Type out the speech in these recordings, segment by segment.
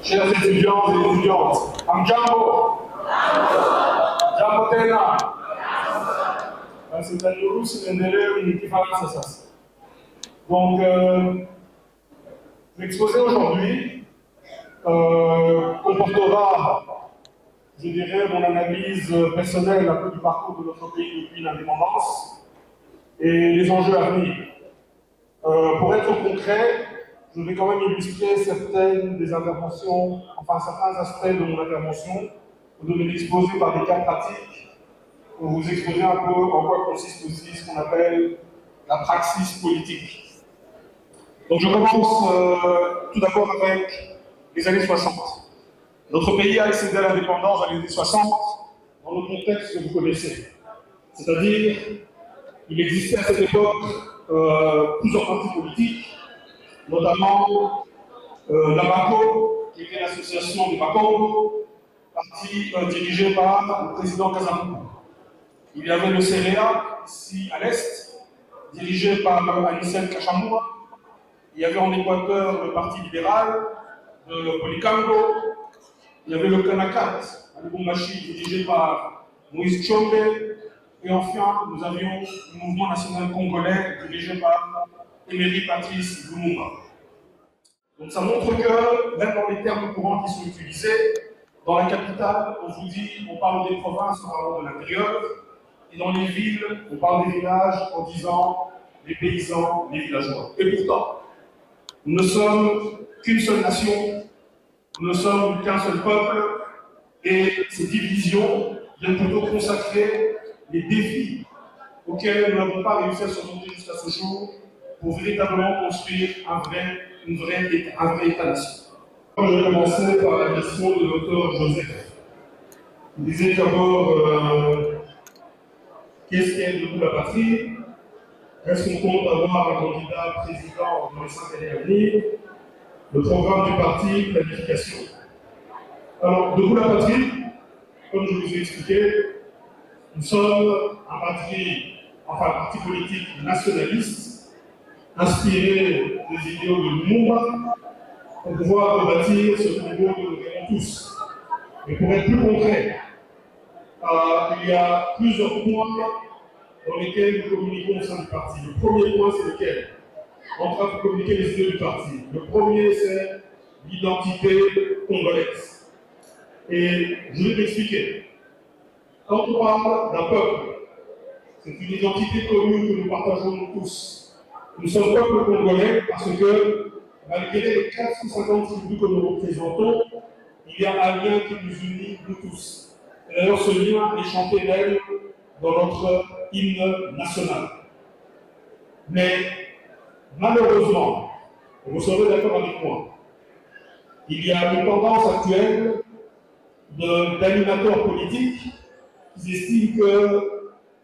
chers étudiants et étudiantes, Amjambo, Jambo Tena, c'est donc, l'exposé aujourd'hui comportera, je dirais, mon analyse personnelle un peu du parcours de notre pays depuis l'indépendance et les enjeux à venir. Pour être concret, je vais quand même illustrer certaines des interventions, enfin certains aspects de mon intervention, de l'exposer par des cas pratiques, pour vous exposer un peu en quoi consiste aussi ce qu'on appelle la praxis politique. Donc je commence tout d'abord avec les années 60. Notre pays a accédé à l'indépendance dans les années 60 dans le contexte que vous connaissez. C'est-à-dire, il existait à cette époque plusieurs partis politiques, notamment l'ABACO, qui était l'association des Bakongo, parti dirigé par le président Kazamou. Il y avait le CREA, ici à l'Est, dirigé par Anicet Kachamoua. Il y avait en Équateur le Parti libéral de Polikango. Il y avait le Kanakat, à Lubumbashi, dirigé par Moïse Tchombe. Et enfin, nous avions le mouvement national congolais, dirigé par Emery Patrice Lumumba. Donc ça montre que, même dans les termes courants qui sont utilisés, dans la capitale, on vous dit, on parle des provinces, on parle de l'intérieur, et dans les villes, on parle des villages en disant les paysans, les villageois. Et pourtant, nous ne sommes qu'une seule nation, nous ne sommes qu'un seul peuple, et ces divisions viennent plutôt consacrer les défis auxquels nous n'avons pas réussi à surmonter jusqu'à ce jour pour véritablement construire un vrai État-nation. Je vais commencer par la question de l'auteur Joseph. Il disait d'abord qu'est-ce qu'est debout la patrie? Est-ce qu'on compte avoir un candidat président dans les 5 années à venir? Le programme du parti, planification. Alors, debout la patrie, comme je vous ai expliqué, nous sommes un parti politique nationaliste, inspiré des idéaux de Lumumba, pour pouvoir rebâtir ce Congo que nous voulons tous. Mais pour être plus concret, il y a plusieurs points dans lesquels nous communiquons au sein du parti. Le premier point, c'est lequel? En train de communiquer les idées du parti. Le premier, c'est l'identité congolaise. Et je vais m'expliquer. Quand on parle d'un peuple, c'est une identité commune que nous partageons tous. Nous sommes peuple congolais parce que, malgré les 450 tribus que nous représentons, il y a un lien qui nous unit, nous tous. Et d'ailleurs, ce lien est chanté d'elle dans notre hymne national. Mais, malheureusement, et vous serez d'accord avec moi, il y a une tendance actuelle d'animateurs politiques qui estiment que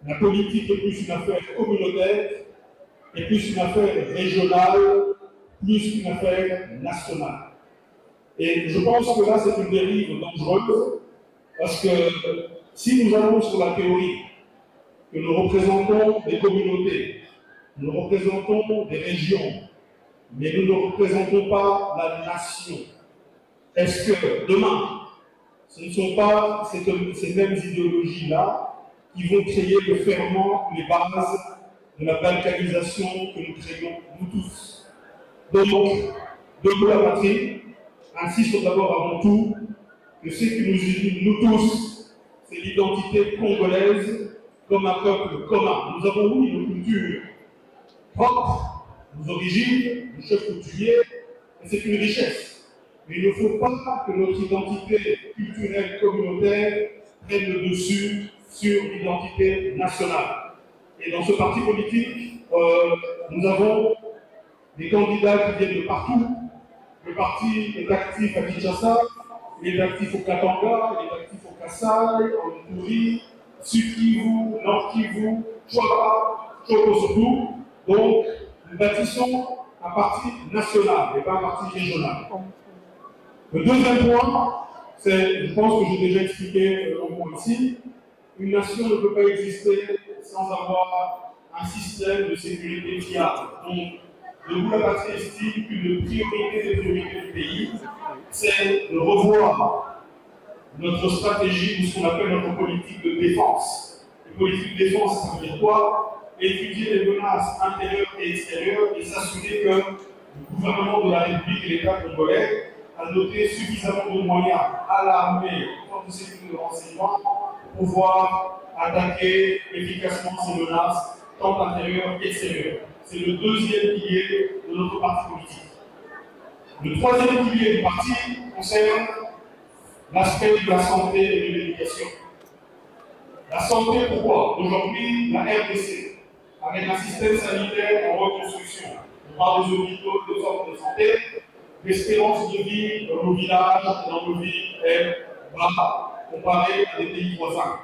la politique est plus une affaire communautaire et plus une affaire régionale, plus qu'une affaire nationale. Et je pense que là, c'est une dérive dangereuse, parce que si nous allons sur la théorie que nous représentons des communautés, nous représentons des régions, mais nous ne représentons pas la nation, est-ce que demain, ce ne sont pas ces mêmes idéologies-là qui vont créer le ferment, les bases de la balkanisation que nous créons, nous tous? Donc, debout la patrie insiste d'abord avant tout que ce qui nous unit, nous tous, c'est l'identité congolaise comme un peuple commun. Nous avons, oui, une culture propre, nos origines, nos chefs coutumiers, et c'est une richesse. Mais il ne faut pas que notre identité culturelle communautaire prenne le dessus sur l'identité nationale. Et dans ce parti politique, nous avons des candidats qui viennent de partout. Le parti est actif à Kinshasa, il est actif au Katanga, il est actif au Kassai, en Ituri, Sud Kivu, Nord Kivu, Chouapa, Chopo surtout. Donc, nous bâtissons un parti national et pas un parti régional. Le deuxième point, c'est, je pense que j'ai déjà expliqué au moins ici, une nation ne peut pas exister sans avoir un système de sécurité fiable. Donc, Debout la patrie estime qu'une priorité des priorités du pays, c'est de revoir notre stratégie ou ce qu'on appelle notre politique de défense. Une politique de défense, ça veut dire quoi? Étudier les menaces intérieures et extérieures et s'assurer que le gouvernement de la République et l'État congolais a doté suffisamment de moyens à l'armée, aux forces de sécurité de renseignement, pour pouvoir attaquer efficacement ces menaces, tant intérieures qu'extérieures. C'est le deuxième pilier de notre parti politique. Le troisième pilier du parti concerne l'aspect de la santé et de l'éducation. La santé, pourquoi? Aujourd'hui, la RDC, avec un système sanitaire en reconstruction, on parle des hôpitaux, des centres de santé, l'espérance de vie dans nos villages et dans nos villes est basse comparée à des pays voisins.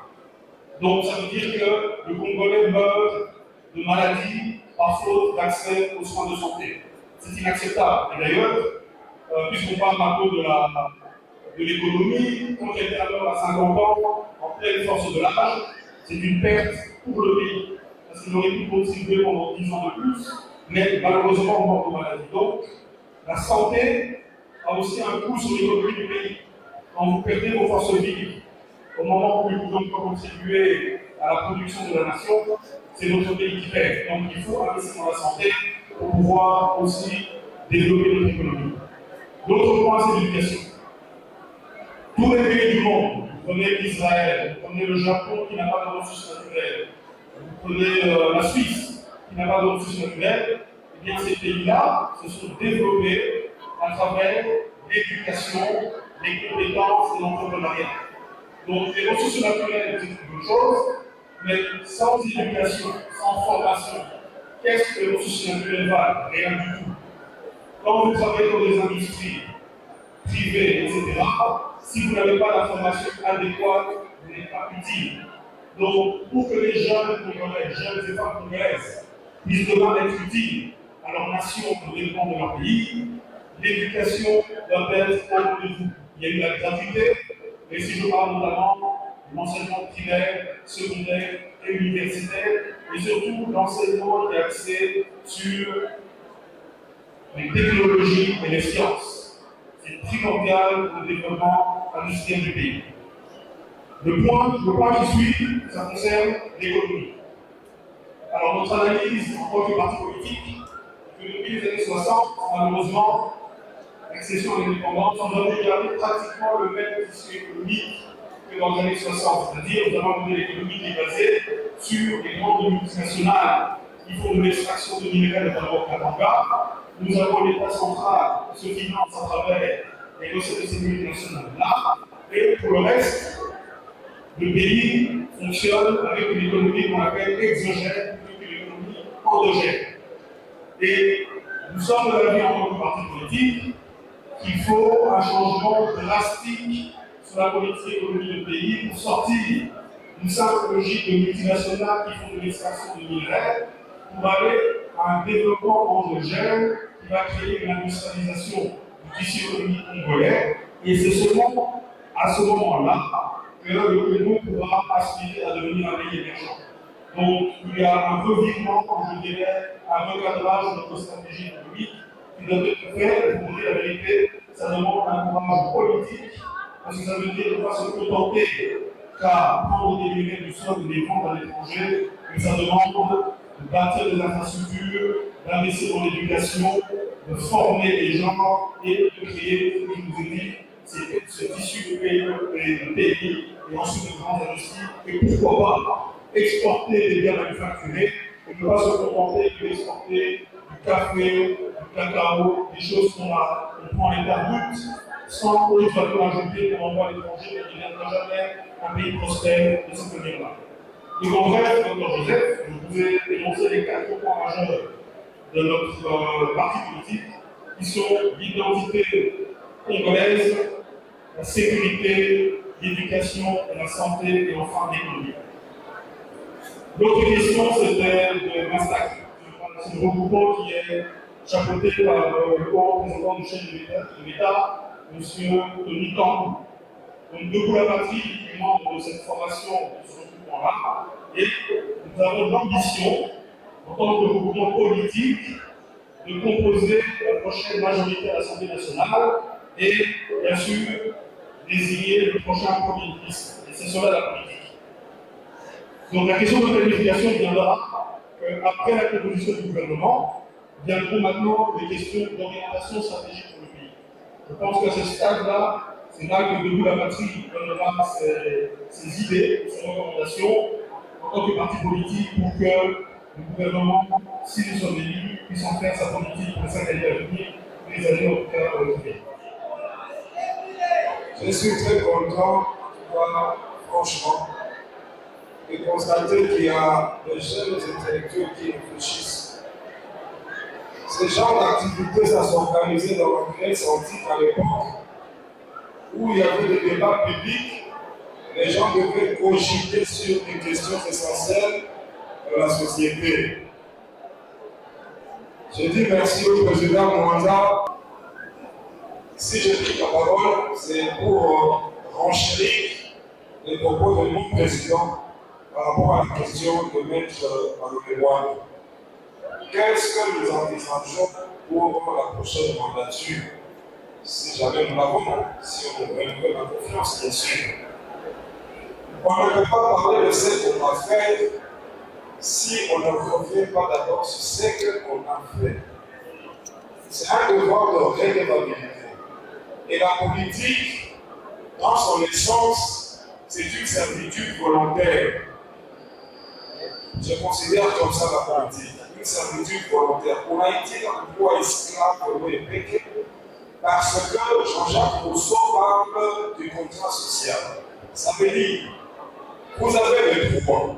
Donc ça veut dire que le Congolais meurt de maladies par faute d'accès aux soins de santé. C'est inacceptable. Et d'ailleurs, puisqu'on parle un peu de l'économie, quand quelqu'un meurt à 50 ans, en pleine force de l'âge, c'est une perte pour le pays. Parce qu'il aurait pu contribuer pendant 10 ans de plus, mais malheureusement, on meurt de maladie. Donc, la santé a aussi un coût sur l'économie du pays. Quand vous perdez vos forces vives, au moment où nous pouvons contribuer à la production de la nation, c'est notre pays qui perd. Donc il faut investir dans la santé pour pouvoir aussi développer notre économie. L'autre point, c'est l'éducation. Tous les pays du monde, vous prenez l'Israël, vous prenez le Japon qui n'a pas de ressources naturelles, vous prenez la Suisse qui n'a pas de ressources naturelles, eh bien ces pays-là se sont développés à travers l'éducation, les compétences et l'entrepreneuriat. Donc les ressources naturelles, c'est une bonne chose, mais sans éducation, sans formation, qu'est-ce que les ressources naturelles valent? Rien du tout. Quand vous travaillez dans des industries privées, etc., si vous n'avez pas la formation adéquate, vous n'êtes pas utile. Donc, pour que les jeunes congolais, jeunes et femmes congolaises, puissent demain être utiles à leur nation, au développement de leur pays, l'éducation doit être au rendez-vous. Il y a eu la gratuité, mais si je parle notamment de l'enseignement primaire, secondaire et universitaire, et surtout l'enseignement qui est axé sur les technologies et les sciences. C'est primordial pour le développement industriel du pays. Le point qui suit, ça concerne l'économie. Alors notre analyse en tant que parti politique, que depuis les années 60, malheureusement, l'accession à l'indépendance, nous avons gardé pratiquement le même tissu économique que dans les années 60. C'est-à-dire, nous avons une économie qui est basée sur les grandes multinationales qui font de l'extraction de minerais, notamment au Katanga. Nous avons l'État central qui se finance à travers les recettes de ces multinationales-là. Et pour le reste, le pays fonctionne avec une économie qu'on appelle exogène plutôt qu'une économie endogène. Et nous sommes de l'avis en tant que parti politique qu'il faut un changement drastique sur la politique économique du pays pour sortir d'une simple logique de multinationales qui font de l'extraction de minerais pour aller à un développement endogène qui va créer une industrialisation du tissu économique congolais. Et c'est seulement à ce moment-là que le Congo pourra aspirer à devenir un pays émergent. Donc il y a un revirement, je dirais, un recadrage de notre stratégie économique qui doit être fait. Pour dire la vérité, ça demande un courage politique, parce que ça veut dire ne pas se contenter qu'à prendre des minerais du sol et les vendre à l'étranger, mais ça demande de bâtir des infrastructures, d'investir dans l'éducation, de former les gens et de créer, comme je vous ai dit, ce tissu de pays et ensuite de grandes industries. Et pourquoi pas exporter des biens manufacturés et ne pas se contenter d'exporter du café, du cacao, des choses qu'on prend les terres brutes, sans autre valeur ajoutée qu'on envoie à l'étranger et qui ne viendra jamais un pays prospère de cette manière-là. Donc en bref, Dr Joseph, je vous ai énoncé les 4 points majeurs de notre parti politique, qui sont l'identité congolaise, la sécurité, l'éducation, la santé et enfin l'économie. L'autre question, c'était le massacre. C'est un regroupement qui est chapeauté par le haut-représentant du chef de l'État, M. Tony Kambou. Donc, Debout la Patrie est membre de cette formation de ce regroupement-là, et nous avons l'ambition, en tant que regroupement politique, de composer la prochaine majorité à l'Assemblée nationale et bien sûr désigner le prochain Premier ministre. Et c'est cela la politique. Donc la question de planification viendra après la composition du gouvernement, viendront maintenant les questions d'orientation stratégique pour le pays. Je pense qu'à ce stade-là, c'est là que Debout la Patrie donnera ses idées, ses recommandations en tant que parti politique pour que le gouvernement, si nous sommes élus, puisse en faire sa politique pour les 5 années à venir, les années en tout cas au pays. Je suis très content, franchement, de constater qu'il y a des jeunes intellectuels qui réfléchissent. Ce genre d'activité, ça s'organisait dans la Grèce antique à l'époque, où il y avait des débats publics, les gens devaient cogiter sur des questions essentielles de la société. Je dis merci au président Mwanza. Si je pris la parole, c'est pour renchérir les propos de mon président par rapport à la question de mettre Maloué. Qu'est-ce que nous envisageons pour la prochaine mandature? Si jamais nous l'avons, si on nous donne la confiance, bien sûr. On ne peut pas parler de ce qu'on a fait si on ne revient pas d'abord sur ce qu'on a fait. C'est un devoir de redevabilité. Et la politique, dans son essence, c'est une servitude volontaire. Je considère comme ça la politique, une servitude volontaire. On a été un poids esclave de l'Épée parce que Jean-Jacques Rousseau parle du contrat social. Ça veut dire, vous avez le droit.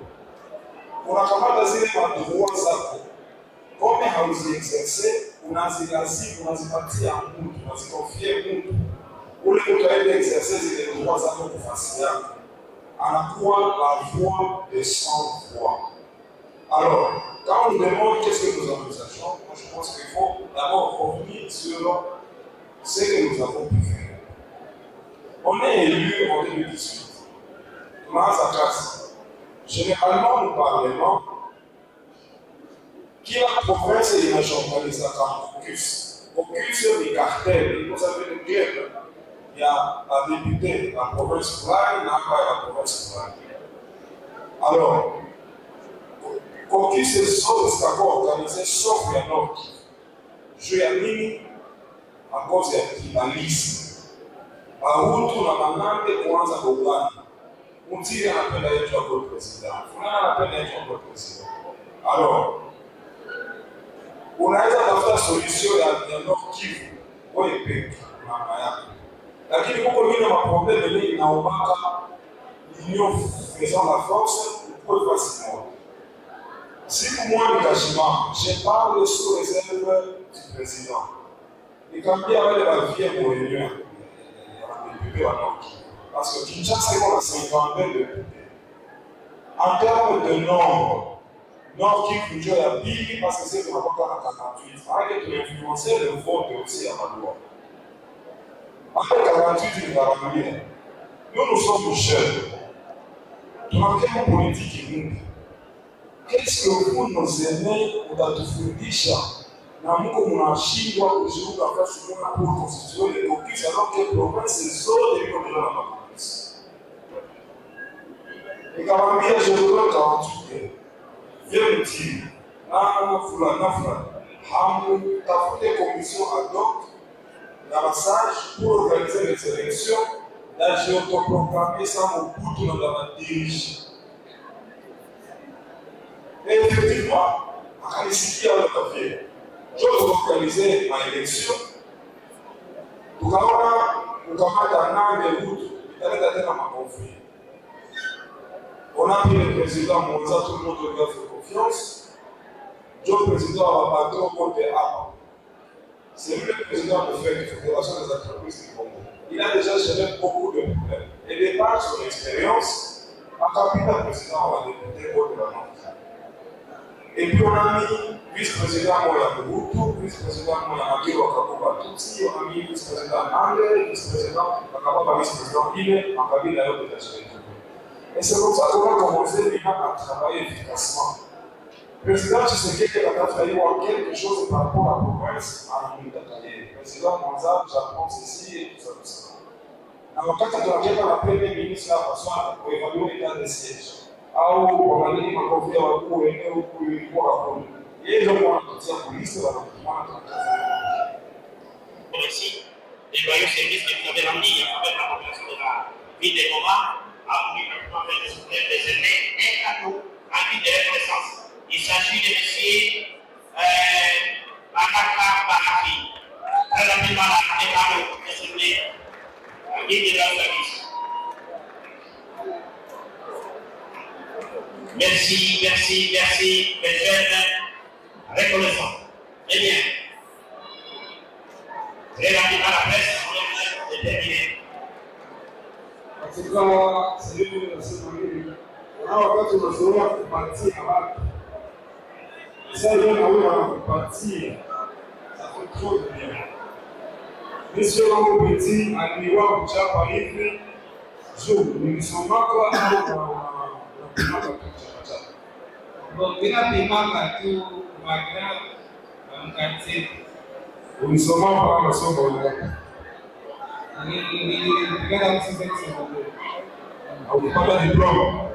Pour la commande d'asile, le droit, ça comme vous exercez, vous n'avez pas dit à nous, vous n'avez confié à nous. Pour les autorités d'exercer les droits à notre facial, à la fois la voix des sans-voix. Alors, quand on nous demande qu'est-ce que nous envisageons, moi je pense qu'il faut d'abord revenir sur ce que nous avons pu faire. On est élu en 2018. Généralement, nous parlons qui la province et la journaliste à caucus. Caucus, les cartels, vous avez le club. Il y a la députée, la province Fly, la province Fly. Alors, caucus et sauce d'accord organisé sauf il y a d'autres. Je y ai à cause du tribalisme. À route, on a demandé comment ça va. On dit qu'on appelle à être votre président. On appelle à être votre président. Alors, on a été à la solution de notre kiff. On est payé. Lakini huko wengine maproblème ni inaomba l'union faisant la force pour facilement. Si moi l'engagement, je parle sous réserve du président. Et quand il y avait la vie pour réunion, il y a parce que Kinshasa est à 50 députés. En termes de nombre, Nord qui future la Bible parce que c'est qu'on a pas 48. Avec l'influencer le vote aussi à ma loi. Après 48, il va revenir. Nous sommes jeunes. Nous avons une politique qui nous. Qu'est-ce que vous nous aimez ou d'atufundisha na mko mnashindwa kuzunguka kasi kuna pour constituer les caucus alors que les provinces zote iko ndani ya maprovince. Nikamwambia je voudrais 48. Viens me dire, fulani, hamutafute commission ad hoc dans la sage pour organiser les élections, là j'ai autoproclamé ça mon bout dans la dirige. Et effectivement, à l'issue de la papier, je vais organiser ma élection. Tout le monde a des routes, il y a des conflits. On a pris le président Mwanza, tout le monde lui a fait confiance. Le président a battu au compte des arbres. C'est lui le président de la Fédération des entreprises du Congo. Il a déjà géré beaucoup de problèmes. Et de par son expérience, en capital président, on va député contre la Nord. Et puis on a mis vice-président Moya Mobutu, vice-président Moya Makiro Kakuba Tutsi, on a mis vice-président Nande, vice-président Kakaba, vice-président Ine, en cabine à l'autre de. Et c'est comme ça qu'on a commencé maintenant à travailler efficacement. Le président Tshisekedi a travaillé quelque chose par rapport à la province à Moutakaye. président Mwanza, j'apprends ceci et tout ça. Na wakati tunacheka na premier ministre hapa sana kuevaluate l'état de siège au wanalini makofi ya wakuu wenyewe huku ilikuwa kule. Yeye ndio anatutia polisi wanatumana aussi les loyaux services que vous avez rendus avec la population de la ville de Goma a voulu décerner un cadeau en guise de reconnaissance. Il s'agit de M. Anaka Baraki. Très rapidement, les cadeaux décernés en guise de leur service. Merci, merci, merci, mes jeunes reconnaissants. Très bien. Très rapidement, la presse, on est terminé. En tout cas, c'est lui qui a séparé. Wakati unazoea kupatia watu, sasa yeye anaona kupatia, ça fait trop de bien. Monsieur Mambo Petit aliwa kuchapa hivi, juu nilisomaka au na kuchapa. Bon, bila pimaka tu magra mkate. Ulisoma kwa masomo yako. Nilipigana msimu secondaire. Haukupata diploma.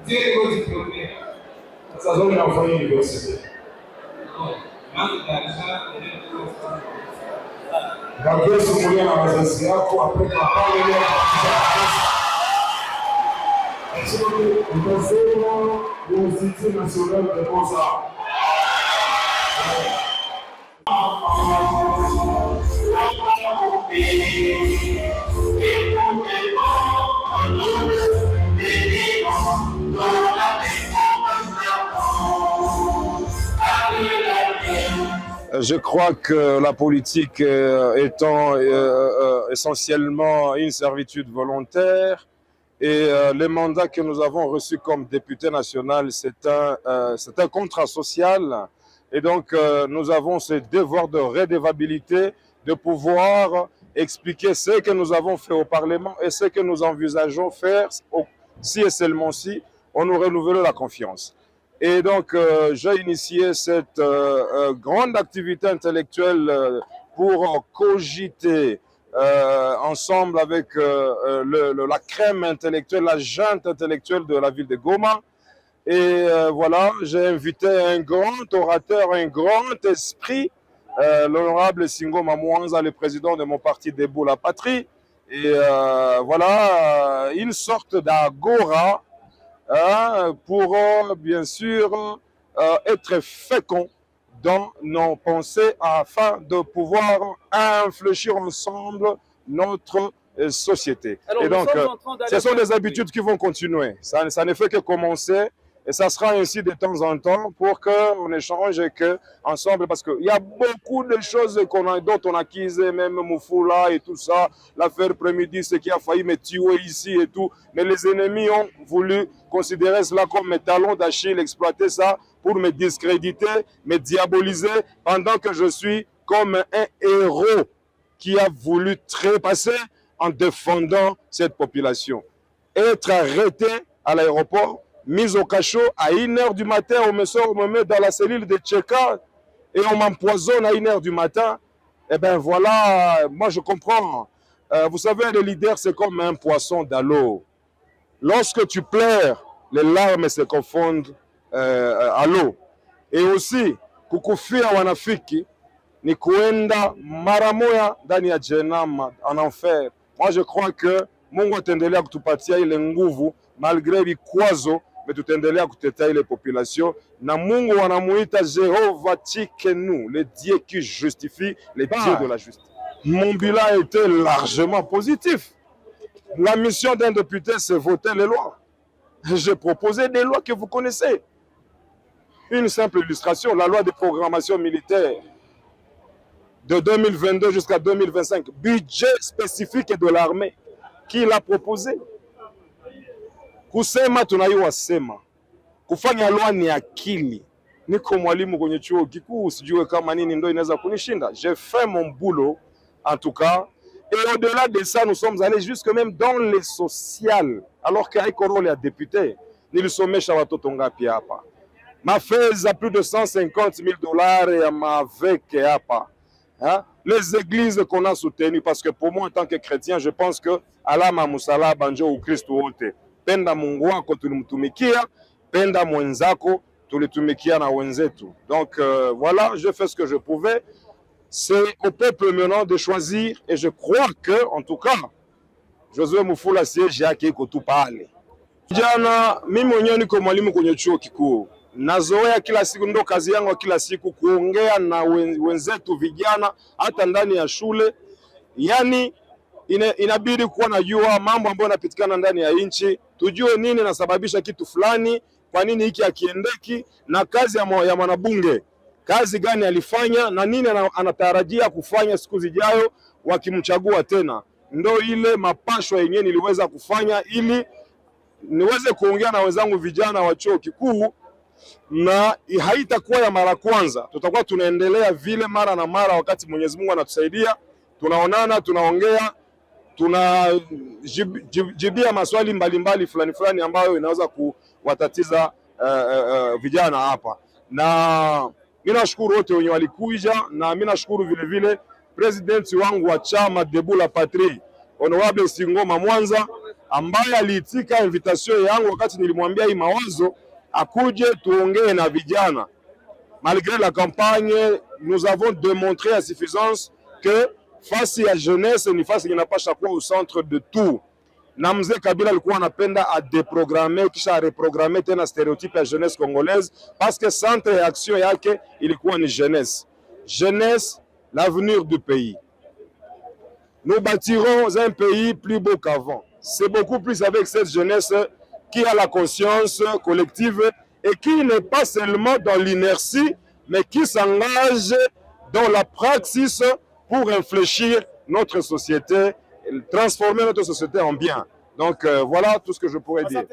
Ndio niko diplome. Sasa zote unafanya university. Ndio simulia na wazazi yako apeka pale leo. Utasema Institut National de Beaux-Arts. Je crois que la politique étant essentiellement une servitude volontaire et les mandats que nous avons reçus comme député national, c'est un contrat social et donc nous avons ce devoir de redevabilité, de pouvoir expliquer ce que nous avons fait au Parlement et ce que nous envisageons faire si et seulement si on nous renouvelle la confiance. Et donc, j'ai initié cette grande activité intellectuelle pour cogiter ensemble avec la crème intellectuelle, la junte intellectuelle de la ville de Goma. Et voilà, j'ai invité un grand orateur, un grand esprit, l'honorable Singo Mamouanza, le président de mon parti Debout la Patrie. Et voilà, une sorte d'agora pour bien sûr être fécond dans nos pensées afin de pouvoir infléchir ensemble notre société. Alors, et donc, ce sont des habitudes qui vont continuer. Ça ne fait que commencer. Et ça sera ainsi de temps en temps pour qu'on échange et que, ensemble, parce qu'il y a beaucoup de choses dont on a accusé, même Moufoula et tout ça, l'affaire Prémidi, ce qui a failli me tuer ici et tout. Mais les ennemis ont voulu considérer cela comme mes talons d'Achille, exploiter ça pour me discréditer, me diaboliser, pendant que je suis comme un héros qui a voulu trépasser en défendant cette population. Être arrêté à l'aéroport, mis au cachot à 1h du matin, on me met dans la cellule de Tcheka et on m'empoisonne à 1h du matin. Eh bien voilà, moi je comprends. Vous savez, le leader c'est comme un poisson dans l'eau. Lorsque tu pleures, les larmes se confondent à l'eau. Et aussi, kukufia wanafiki ni kuenda mara moja ndani ya jehanamu, en enfer. Moi je crois que Mungu ataendelea kutupatia ile nguvu malgré vikwazo, mais tutaendelea kutetea ile population, na Mungu wanamuita Jehova Tsikenu, le Dieu qui justifie, le Dieu de la justice. Mon bilan était largement positif. La mission d'un député, c'est voter les lois. J'ai proposé des lois que vous connaissez. Une simple illustration, la loi de programmation militaire de 2022 jusqu'à 2025, budget spécifique de l'armée. Qui l'a proposé? Kusema tunayua sema. Kufanya loi ni akili. Niko mwalimu kwenye chuo kikuu, sijue kama nini ndo inaweza kunishinda. J'ai fait mon boulot, en tout cas. Et au-delà de ça, nous sommes allés jusque même dans les sociales. Alors qu'aiko role ya député, nilisomesha watoto ngapi hapa. Mafeza plus de $150,000 ya maveke hapa. hein, les églises qu'on a soutenues, parce que pour moi, en tant que chrétien, je pense que alama musala banjo ou Kristo wote. Penda Mungu wako tulimtumikia, penda mwenzako tulitumikia na wenzetu. Donc voilà, je fais ce que je pouvais. C'est au peuple maintenant de choisir, et je crois que, en tout cas, Josué Mufula siège yake iko tu pale. Jana mimi mwenyewe niko mwalimu kwenye chuo kikuu. Nazoea kila siku, ndo kazi yangu kila siku kuongea na wenzetu vijana hata ndani ya shule. Yani inabidi kuwa najua mambo ambayo yanapitikana ndani ya nchi, tujue nini nasababisha kitu fulani, kwa nini hiki hakiendeki, na kazi ya mwanabunge, kazi gani alifanya na nini anatarajia kufanya siku zijayo wakimchagua tena. Ndo ile mapashwa yenyewe niliweza kufanya ili niweze kuongea na wenzangu vijana wa chuo kikuu, na haitakuwa ya mara kwanza. Tutakuwa tunaendelea vile mara na mara, wakati Mwenyezi Mungu anatusaidia, tunaonana, tunaongea, tunajibia maswali mbalimbali fulani ambayo inaweza kuwatatiza vijana hapa. Na mimi nashukuru wote wenye walikuja, na mimi nashukuru vile vile president wangu wa chama Debout la Patrie, Honorable Singoma Mwanza, ambaye aliitika invitation yangu wakati nilimwambia hii mawazo akuje tuongee na vijana. Malgré la campagne, nous avons démontré à suffisance que face ya jeunesse ni face inapasha kuwa au centre de tout. Na mzee Kabila alikuwa anapenda a déprogrammer kisha a reprogrammer tena stéréotype ya jeunesse congolaise, parce que centre ya action yake ilikuwa ni jeunesse. Jeunesse, l'avenir du pays. Nous bâtirons un pays plus beau qu'avant. C'est beaucoup plus avec cette jeunesse qui a la conscience collective et qui n'est pas seulement dans l'inertie, mais qui s'engage dans la praxis pour infléchir notre société, transformer notre société en bien. Donc voilà tout ce que je pourrais dire.